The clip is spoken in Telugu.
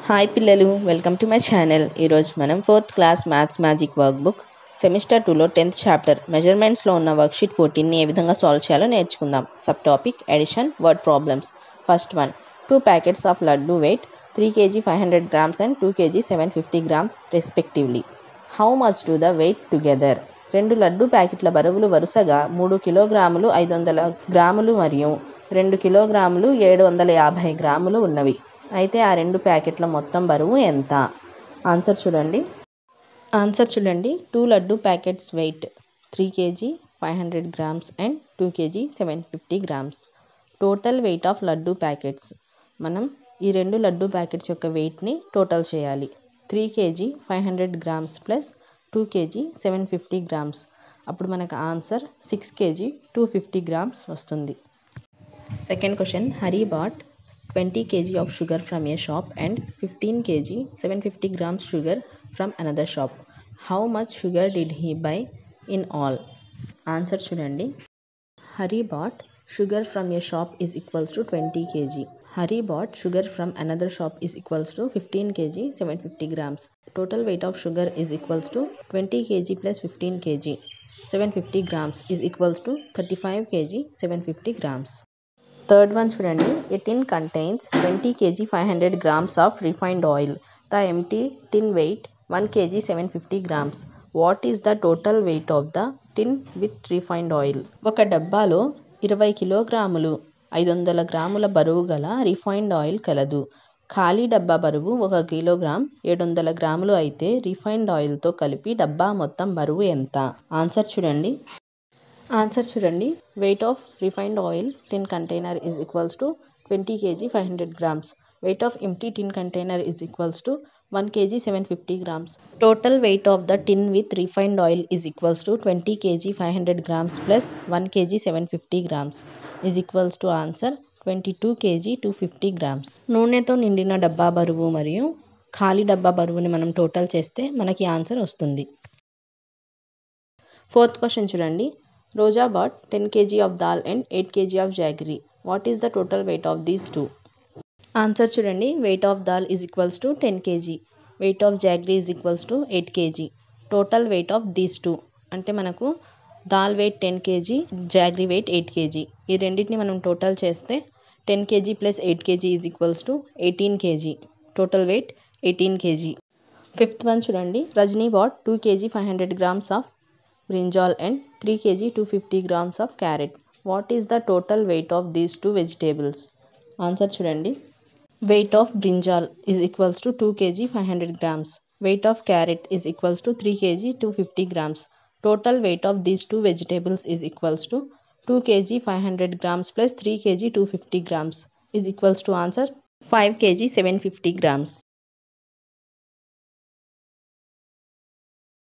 హాయ్ పిల్లలు, వెల్కమ్ టు మై ఛానల్. ఈరోజు మనం 4th class maths magic work book semester 2లో 10th చాప్టర్ మెజర్మెంట్స్లో ఉన్న వర్క్షీట్ 14ని ఏ విధంగా సాల్వ్ చేయాలో నేర్చుకుందాం. Sub topic addition word problems. First one, 2 packets of laddu weight 3 kg 500 grams and 2 kg 750 grams respectively. How much do the weight together? రెండు లడ్డు ప్యాకెట్ల బరువులు వరుసగా 3 కిలోగ్రాములు 500 గ్రాములు మరియు 2 కిలోగ్రాములు 750 గ్రాములు ఉన్నవి. అయితే ఆ రెండు ప్యాకెట్ల మొత్తం బరువు ఎంత? ఆన్సర్ చూడండి. 2 laddu packets weight 3 kg 500 grams and 2 kg 750 grams. Total weight of laddu packets. మనం ఈ రెండు లడ్డు ప్యాకెట్స్ యొక్క వెయిట్ని టోటల్ చేయాలి. 3 kg 500 grams plus 2 kg 750 grams. అప్పుడు మనకు ఆన్సర్ 6 kg 250 grams వస్తుంది. Second question, Hari bought 20 kg of sugar from a shop and 15 kg 750 grams sugar from another shop. How much sugar did he buy in all? Answer చూడండి. Hari bought sugar from a shop is equals to 20 kg. Hari bought sugar from another shop is equals to 15 kg 750 grams. Total weight of sugar is equals to 20 kg plus 15 kg 750 grams is equals to 35 kg 750 grams. Third one చూడండి. A tin contains 20 kg 500 grams of refined oil. The empty tin weight 1 kg 750 grams. What is the total weight of the tin with refined oil? ఒక డబ్బాలో 20 కిలోగ్రాములు 500 గ్రాముల బరువు గల రిఫైన్డ్ ఆయిల్ కలదు. ఖాళీ డబ్బా బరువు 1 కిలోగ్రామ్ 700 గ్రాములు అయితే రిఫైన్డ్ ఆయిల్తో కలిపి డబ్బా మొత్తం బరువు ఎంత? ఆన్సర్ చూడండి. Weight of refined oil tin container is equals to 20 kg 500 grams. Weight of empty tin container is equals to 1 kg 750 grams. Total weight of the tin with refined oil is equals to 20 kg 500 grams plus 1 kg 750 grams is equals to answer 22 kg 250 grams. నూనెతో నిండిన డబ్బా బరువు మరియు ఖాళీ డబ్బా బరువుని మనం టోటల్ చేస్తే మనకి ఆన్సర్ వస్తుంది. ఫోర్త్ క్వశ్చన్ చూడండి. Roja bought 10 kg of dal and 8 kg of jaggery. What is the total weight of these two? Answer చూడండి. Weight of dal is equals to 10 kg. Weight of jaggery is equals to 8 kg. Total weight of these two అంటే మనకు dal weight 10 kg, jaggery weight 8 kg. ఈ రెండింటిని మనం టోటల్ చేస్తే 10 kg plus 8 kg is equals to 18 kg. Total weight 18 kg. Fifth one చూడండి. Rajani bought 2 kg 500 grams of brinjal and 3 kg 250 grams of carrot. What is the total weight of these two vegetables? Answer చూడండి. Weight of brinjal is equals to 2 kg 500 grams. Weight of carrot is equals to 3 kg 250 grams. Total weight of these two vegetables is equals to 2 kg 500 grams plus 3 kg 250 grams is equals to answer 5 kg 750 grams.